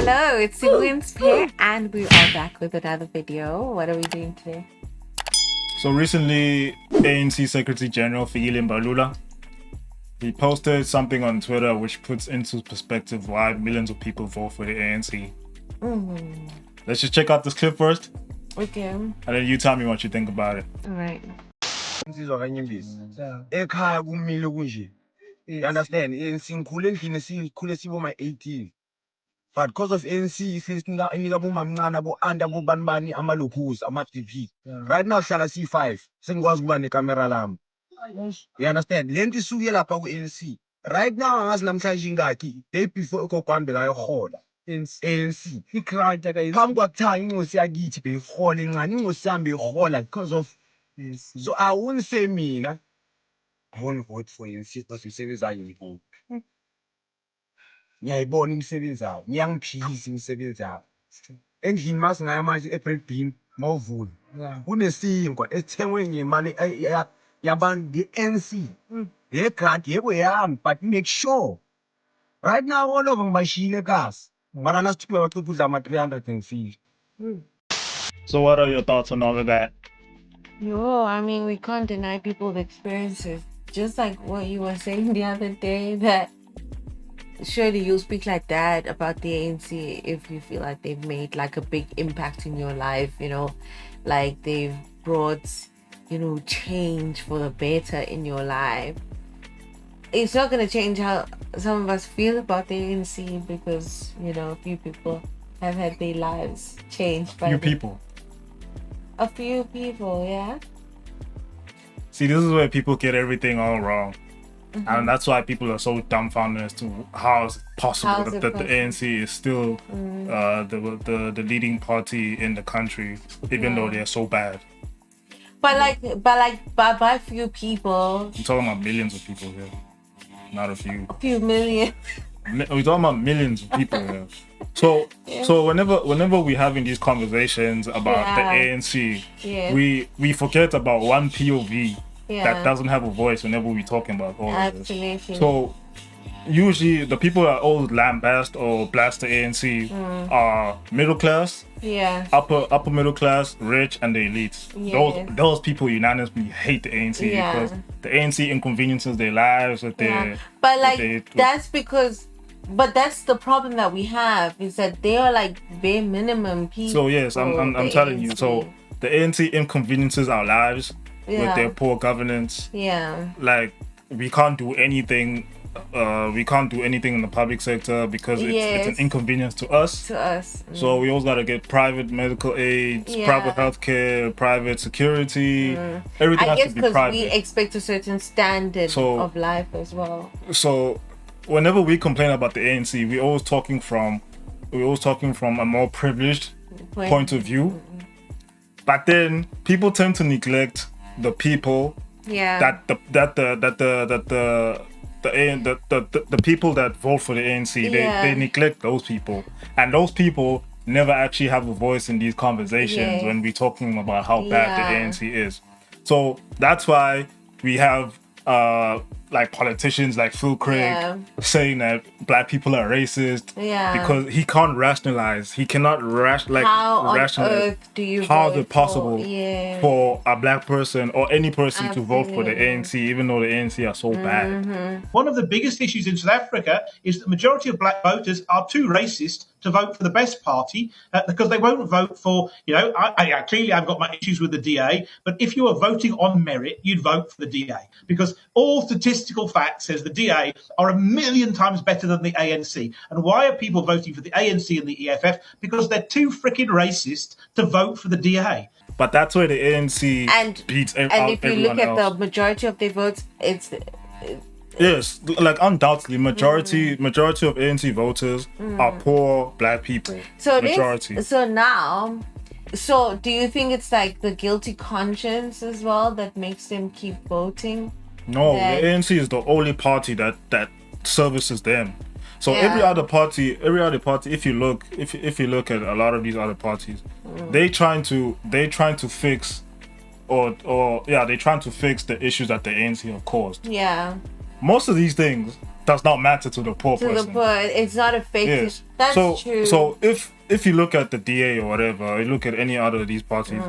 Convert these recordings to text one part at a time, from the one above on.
Hello, it's Sibuin's here, and we are back with another video. What are we doing today? So recently, ANC Secretary General Fikile Mbalula, he posted something on Twitter which puts into perspective why millions of people vote for the ANC. Let's just check out this clip first, Okay. and then you tell me what you think about it. All right. Ekhaya kumile kunje. You understand? ANC ngikhule endlini sikhule siboma 18. But because of ANC sesinika bomamncane abo-under bobanibani amalokhuzi ama-DP. Right now sihlala C5 sengikwazi ukuba necamera lami. You understand? Le nto isuke lapha ku-ANC. Right now angazi namhlanje ingaki day before ugogo bekayohola ANC phambi kwakuthanga ingosi yakithi beyihola encane ingosi yami beyihola because of so I won't say mina I won't vote for ANC because umsebenzi ayo ngiyayibona imisebenzi yawo ngiyangiphilisa imisebenzi yawo endlini masingaya manje e-bread bin mawuvula kunesinkwa esithengwe ngemali yabantu nge-ANC yegrant yebo yami but make sure right now all over ngibashiyile kasi mara nasithupha bacupha udla ama-350. So what are your thoughts on all of that? I mean, we can't deny people's experiences. Just like what you were saying the other day, that surely you'll speak like that about the ANC if you feel like they've made like a big impact in your life, like they've brought, change for the better in your life. It's not going to change how some of us feel about the ANC because, a few people have had their lives changed by a few people, yeah. See, this is where people get everything all wrong. And that's why people are so dumbfounded as to how it's possible that the ANC is still the leading party in the country, even though they're so bad. But by few people. I'm talking about millions of people here, not a few. A few million. We're talking about millions of people here. So whenever we're having these conversations about the ANC, we forget about one POV that doesn't have a voice whenever we're talking about all of this. So usually the people that always lambast or blast the ANC are middle class, upper middle class, rich, and the elites. Those people unanimously hate the ANC because the ANC inconveniences their lives with their. But that's the problem that we have, is that they are like bare minimum people. So yes, I'm telling you. So the ANC inconveniences our lives with their poor governance. Yeah. Like we can't do anything. We can't do anything in the public sector because it's an inconvenience to us. So we always gotta get private medical aids, private healthcare, private security. Everything has to be private. I guess because we expect a certain standard of life as well. So whenever we complain about the ANC, we're always talking from a more privileged point of view. But then people tend to neglect the people that the people that vote for the ANC. They neglect those people, and those people never actually have a voice in these conversations when we're talking about how bad the ANC is. So that's why we have like politicians like Phil Craig saying that black people are racist because he can't rationalize. He cannot rationalize. How on earth do you How is it possible for a black person or any person to vote for the ANC, even though the ANC are so bad? One of the biggest issues in South Africa is that the majority of black voters are too racist to vote for the best party because they won't vote for, clearly I've got my issues with the DA, but if you were voting on merit, you'd vote for the DA because all statistical fact says the DA are a million times better than the ANC. And why are people voting for the ANC and the EFF? Because they're too freaking racist to vote for the DA. But that's where the ANC beats out everyone else. And if you look at the majority of their votes, it's... Yes, like undoubtedly, majority of ANC voters are poor black people. So majority. So do you think it's like the guilty conscience as well that makes them keep voting? No, the ANC is the only party that services them. So every other party, if you look at a lot of these other parties, they trying to fix they're trying to fix the issues that the ANC have caused. Yeah. Most of these things does not matter to the poor To person. the poor, it's not a fake. Yes. That's true. So if you look at the DA or whatever, you look at any other of these parties,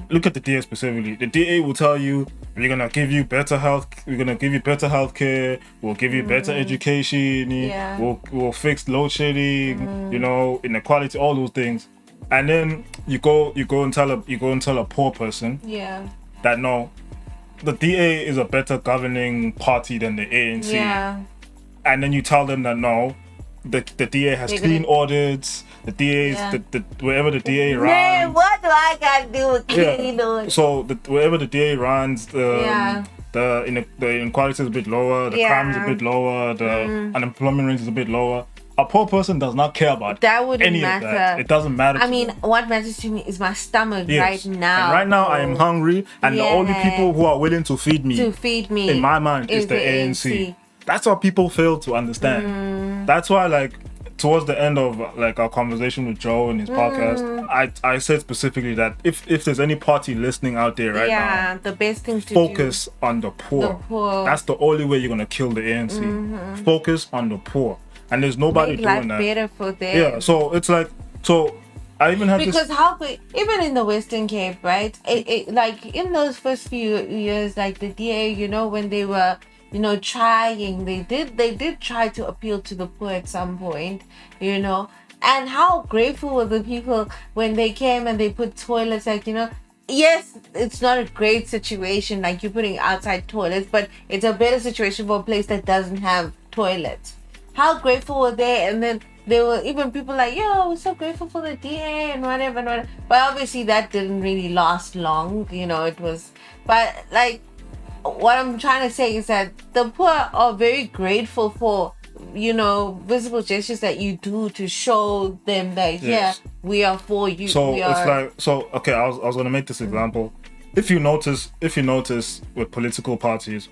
look at the DA specifically. The DA will tell you we're gonna give you better health. We're gonna give you better healthcare. We'll give you better education. Yeah. We'll fix load shedding. You know, inequality, all those things. And then you go and tell a poor person that no, the DA is a better governing party than the ANC. Yeah. And then you tell them that no, the DA has clean audits. The DA is wherever the DA runs. Man, what do I got to do with clean audits? So wherever the DA runs, the inequality is a bit lower. The crime is a bit lower. The unemployment rate is a bit lower. A poor person does not care about that. Wouldn't any matter. Of that. It doesn't matter. I mean, what matters to me is my stomach right now. And right now, I am hungry, and the only people who are willing to feed me, in my mind, is the ANC. That's what people fail to understand. That's why, like, towards the end of like our conversation with Joe and his podcast, I said specifically that if there's any party listening out there right now, the best thing to focus on the poor. That's the only way you're gonna kill the ANC. Focus on the poor. And there's nobody make doing life that. Better for them. Yeah, so it's like, so I even had because how could, even in the Western Cape, right? It like in those first few years, like the DA, you know, when they were, you know, trying, they did try to appeal to the poor at some point, you know. And how grateful were the people when they came and they put toilets, like, you know. Yes, it's not a great situation, like you're putting outside toilets, but it's a better situation for a place that doesn't have toilets. How grateful were they? And then there were even people like, yo, we're so grateful for the DA and whatever. But obviously that didn't really last long, you know. It was, but like, what I'm trying to say is that the poor are very grateful for, you know, visible gestures that you do to show them that we are for you. So it's like, okay, I was gonna make this example. If you notice with political parties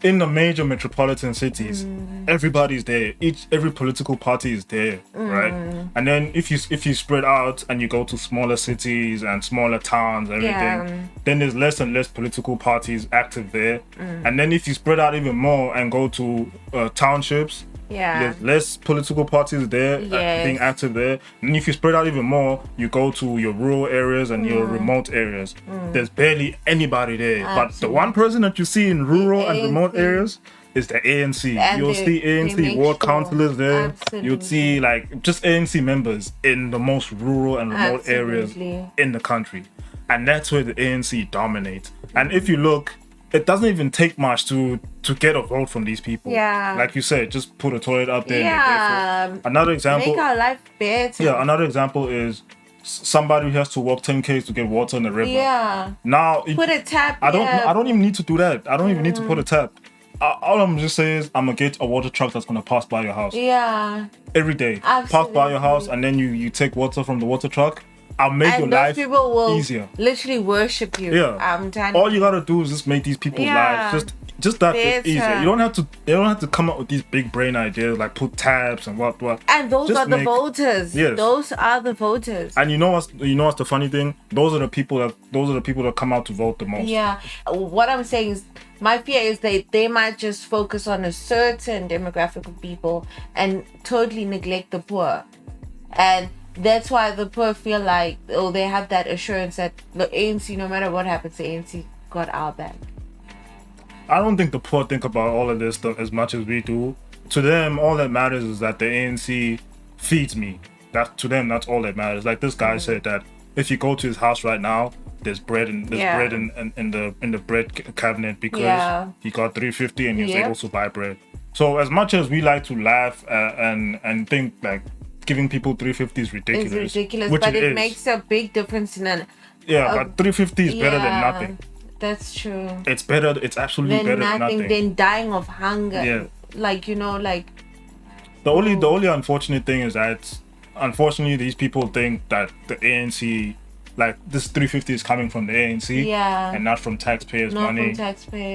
in the major metropolitan cities, everybody's there. Every political party is there, right? And then if you spread out and you go to smaller cities and smaller towns, everything, then there's less and less political parties active there. And then if you spread out even more and go to townships, there's less political parties there being active there. And if you spread out even more, you go to your rural areas and your remote areas. There's barely anybody there. Absolutely. But the one person that you see in rural and remote areas is the ANC. And you'll see ANC ward councillors there. Absolutely. You'll see like just ANC members in the most rural and remote areas in the country. And that's where the ANC dominates. And if you look, it doesn't even take much to get a vote from these people. Yeah. Like you said, just put a toilet up there. Yeah. Another example. Make our life better. Yeah, another example is somebody who has to walk 10 k's to get water in the river. Yeah. Now put a tap. I don't even need to do that. I don't even need to put a tap. All I'm just saying is I'm gonna get a water truck that's gonna pass by your house. Yeah. Every day. Absolutely. Pass by your house and then you take water from the water truck. I'll make your life people will easier. Literally worship you. Yeah. All you gotta do is just make these people's lives just that bit easier. You don't have to come up with these big brain ideas like put tabs and what. And those are the voters. Yes. Those are the voters. And you know what's the funny thing? Those are the people that come out to vote the most. Yeah. What I'm saying is my fear is they might just focus on a certain demographic of people and totally neglect the poor. And that's why the poor feel like, they have that assurance that the ANC, no matter what happens, the ANC got our back. I don't think the poor think about all of this stuff as much as we do. To them, all that matters is that the ANC feeds me. To them, that's all that matters. Like this guy said that if you go to his house right now, there's bread in the bread cabinet because he got 350 and he was able to buy bread. So as much as we like to laugh and think like giving people 350 is ridiculous. It's ridiculous, but it makes a big difference in an. Yeah, but 350 is better than nothing. That's true. It's better. It's absolutely better than nothing. Than dying of hunger. Yeah. Like, you know, like. The only unfortunate thing is that, unfortunately, these people think that the ANC, like this 350 is coming from the ANC, and not from taxpayers' money.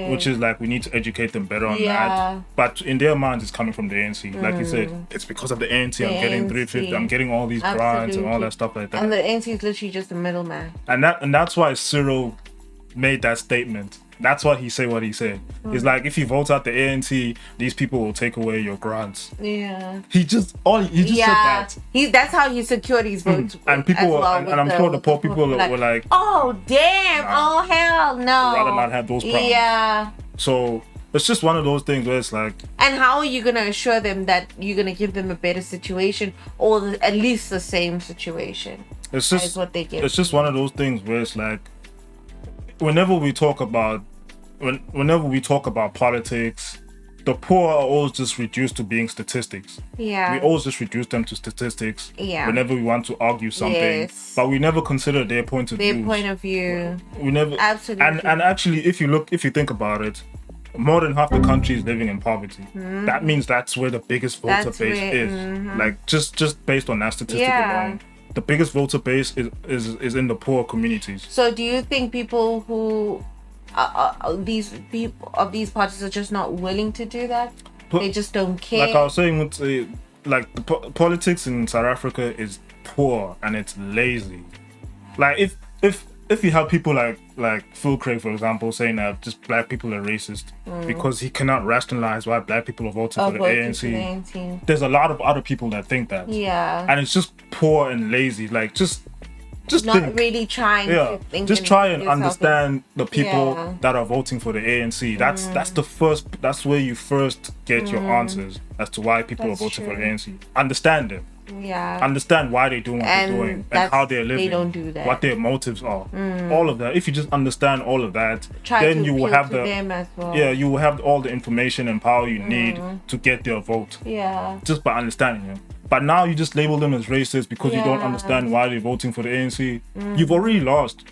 Which is like we need to educate them better on that. But in their minds, it's coming from the ANC. Like you said, it's because of the ANC I'm getting 350. I'm getting all these grants and all that stuff like that. And the ANC is literally just a middleman. And that's why Cyril made that statement. That's why he said what he said. It's like, if you vote out the ANC, these people will take away your grants. Yeah. He just said that. That's how he secured his votes. And people, and I'm sure the poor people were like, oh damn, oh hell no. Rather not have those problems. Yeah. So it's just one of those things where it's like, and how are you gonna assure them that you're gonna give them a better situation, or at least the same situation? It's just what they give. It's just one of those things where it's like, whenever we talk about politics, the poor are always just reduced to being statistics. Yeah. We always just reduce them to statistics. Yeah. Whenever we want to argue something, yes. but we never consider their point of view. Their point of view. We never. Absolutely. And actually, if you think about it, more than half the country is living in poverty. That means that's where the biggest voter base is. Like just based on that statistic alone, the biggest voter base is in the poor communities. So do you think people who these people of these parties are just not willing to do that? They just don't care. Like I was saying, the politics in South Africa is poor and it's lazy. Like if you have people like Phil Craig, for example, saying that just black people are racist because he cannot rationalize why black people are voting for the ANC. There's a lot of other people that think that. Yeah. And it's just poor and lazy. Like just not think. really trying to think. Just try and understand the people that are voting for the ANC. That's where you first get your answers as to why people are voting for the ANC. Understand them. Yeah. Understand why they're doing what they're doing and how they're living. They don't do that. What their motives are. All of that. If you just understand all of that, then you will have them as well. Yeah, you will have all the information and power you need to get their vote. Yeah. Just by understanding them. But now you just label them as racist because you don't understand why they're voting for the ANC. You've already lost.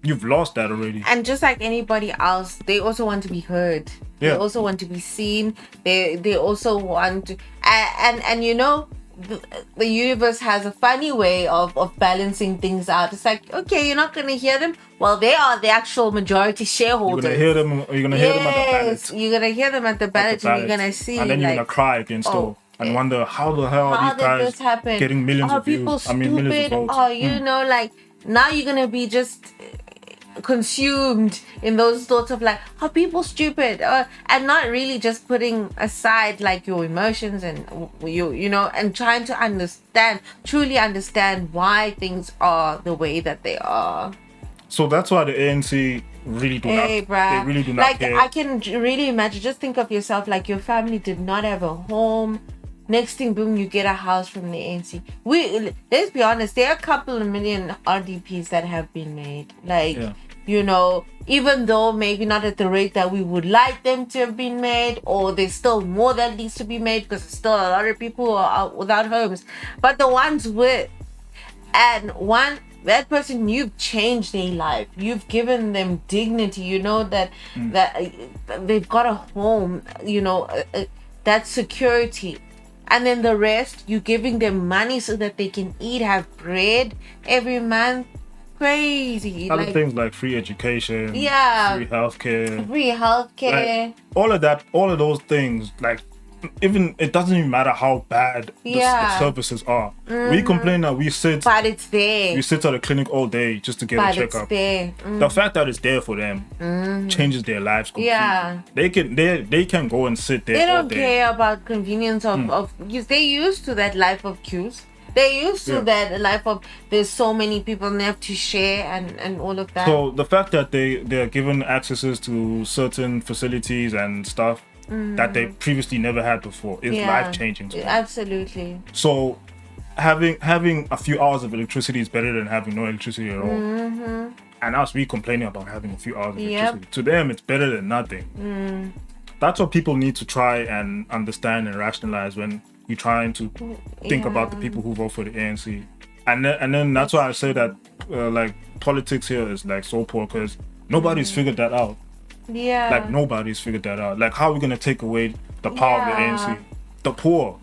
You've lost that already. And just like anybody else, they also want to be heard. They also want to be seen. They also want to, and you know, the universe has a funny way of balancing things out. It's like, okay, you're not going to hear them. Well, they are the actual majority shareholders. You're going to hear them at the ballot. You're going to hear them at the ballot, and you're going to see. And then you're going to cry against them and wonder, how the hell are these guys getting millions of views? Millions of votes. Oh, you know, like, now you're going to be just consumed in those thoughts of like, are people stupid, and not really just putting aside like your emotions and you know, and trying to truly understand why things are the way that they are. So that's why the ANC really do not. They really do not care. I can really imagine. Just think of yourself, like your family did not have a home. Next thing, boom, you get a house from the ANC. Let's be honest, there are a couple of million RDPs that have been made. Like, you know, even though maybe not at the rate that we would like them to have been made, or there's still more that needs to be made because there's still a lot of people who are out without homes. But the ones with, and that person, you've changed their life. You've given them dignity. You know that they've got a home. You know, that security. And then the rest, you're giving them money so that they can eat, have bread every month. Crazy. Other things like free education, free healthcare. Like, all of those things, like, even it doesn't even matter how bad the services are. We complain that we sit at a clinic all day just to get a checkup. The fact that it's there for them changes their lives completely. They can go and sit there. They all don't day. care about convenience of because they're used to that life of queues. They're used to that life of there's so many people and they have to share and all of that. So the fact that they're given accesses to certain facilities and stuff that they previously never had before is life-changing to them. Absolutely. So having a few hours of electricity is better than having no electricity at all. And us, we complaining about having a few hours of electricity. To them, it's better than nothing. That's what people need to try and understand and rationalize when you're trying to think about the people who vote for the ANC. And then that's why I say that like politics here is like so poor because nobody's figured that out. Like nobody's figured that out. Like, how are we gonna take away the power of the ANC? The poor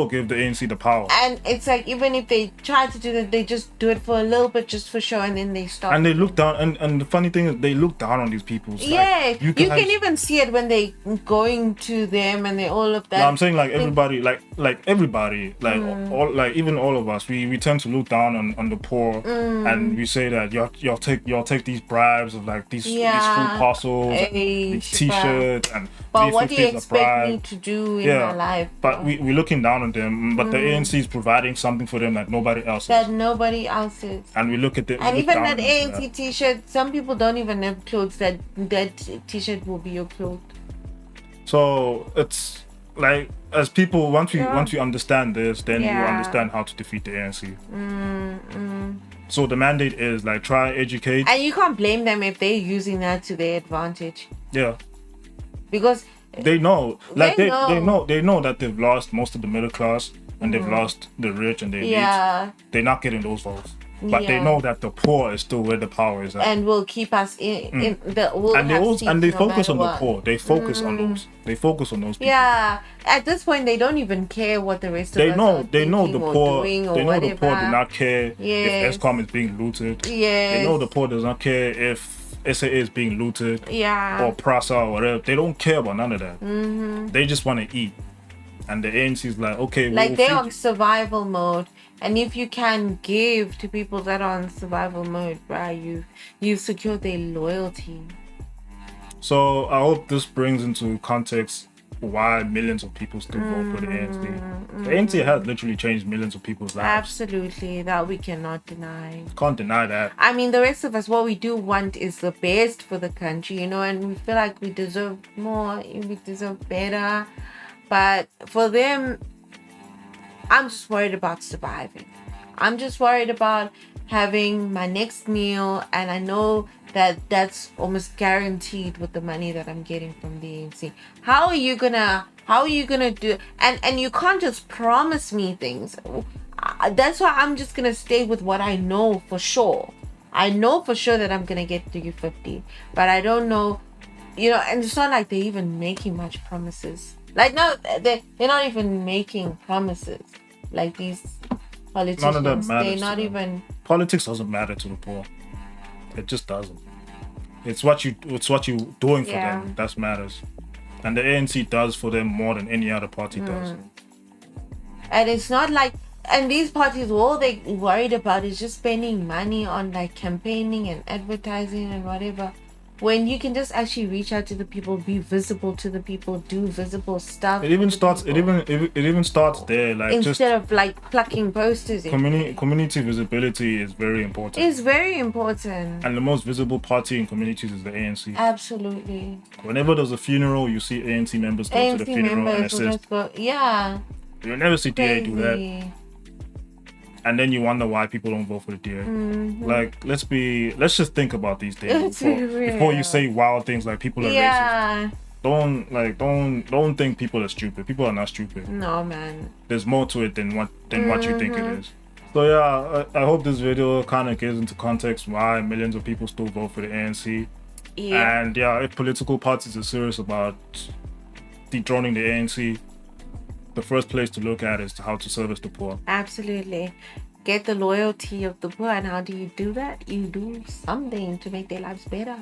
give the ANC the power. And it's like, even if they try to do that, they just do it for a little bit, just for show, and then they stop. And they look down, and the funny thing is, they look down on these people. Like, you can even see it when they going to them and they all of that. No, I'm saying like everybody, like like everybody, like all, like even all of us, we tend to look down on the poor, and we say that y'all take these bribes of like these food parcels, and these T-shirts, and but what do you expect me to do in my life? But we're looking down on them, but the ANC is providing something for them that nobody else is. And we look at them, and even that ANC T-shirt, some people don't even have clothes that T-shirt will be your clothes. So it's like, as people, once we understand this, then you understand how to defeat the ANC. So the mandate is like, try educate, and you can't blame them if they're using that to their advantage. Yeah, because they know, like they know that they've lost most of the middle class, and they've lost the rich and the elite. They're not getting those votes. But they know that the poor is still where the power is at, and will keep us in the. And they focus on the poor. They focus on those. They focus on those people. Yeah, at this point, they don't even care what the rest of us are They know the poor. They know whatever. The poor do not care if ESCOM is being looted. They know the poor does not care if SAA is being looted. Or PRASA or whatever. They don't care about none of that. They just want to eat. And the ANC is like, okay, like they're on survival mode. And if you can give to people that are on survival mode, right, you've secured their loyalty. So I hope this brings into context why millions of people still vote for the ANC. The ANC has literally changed millions of people's lives. Absolutely, that we cannot deny. Can't deny that. I mean, the rest of us, what we do want is the best for the country, and we feel like we deserve more, we deserve better. But for them, I'm just worried about surviving. I'm just worried about having my next meal, and I know that that's almost guaranteed with the money that I'm getting from the ANC. How are you gonna do? And you can't just promise me things. That's why I'm just gonna stay with what I know for sure. I know for sure that I'm gonna get 350, but I don't know, and it's not like they're even making much promises. Like, no, they're not even making promises. Like these politicians, none of that matters. They're not even. Politics doesn't matter to the poor. It just doesn't. It's what you doing for them that matters, and the ANC does for them more than any other party does. And it's not like, and these parties, all they worried about is just spending money on like campaigning and advertising and whatever. When you can just actually reach out to the people, be visible to the people, do visible stuff. It even starts there, like instead of like plucking posters. Community visibility is very important. It's very important. And the most visible party in communities is the ANC. Absolutely. Whenever there's a funeral, you see ANC members go to the funeral and assist. You'll never see DA do that. And then you wonder why people don't vote for the DA. Like, let's just think about these things before you say wild things like people are racist. Don't think people are stupid. People are not stupid. No, man. There's more to it than what you think it is. So yeah, I hope this video kind of gives into context why millions of people still vote for the ANC. And if political parties are serious about dethroning the ANC, the first place to look at is how to service the poor. Absolutely. Get the loyalty of the poor. And how do you do that? You do something to make their lives better.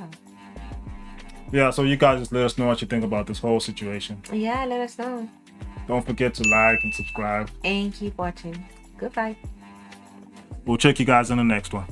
Yeah, so you guys just let us know what you think about this whole situation. Yeah, let us know. Don't forget to like and subscribe. And keep watching. Goodbye. We'll check you guys in the next one.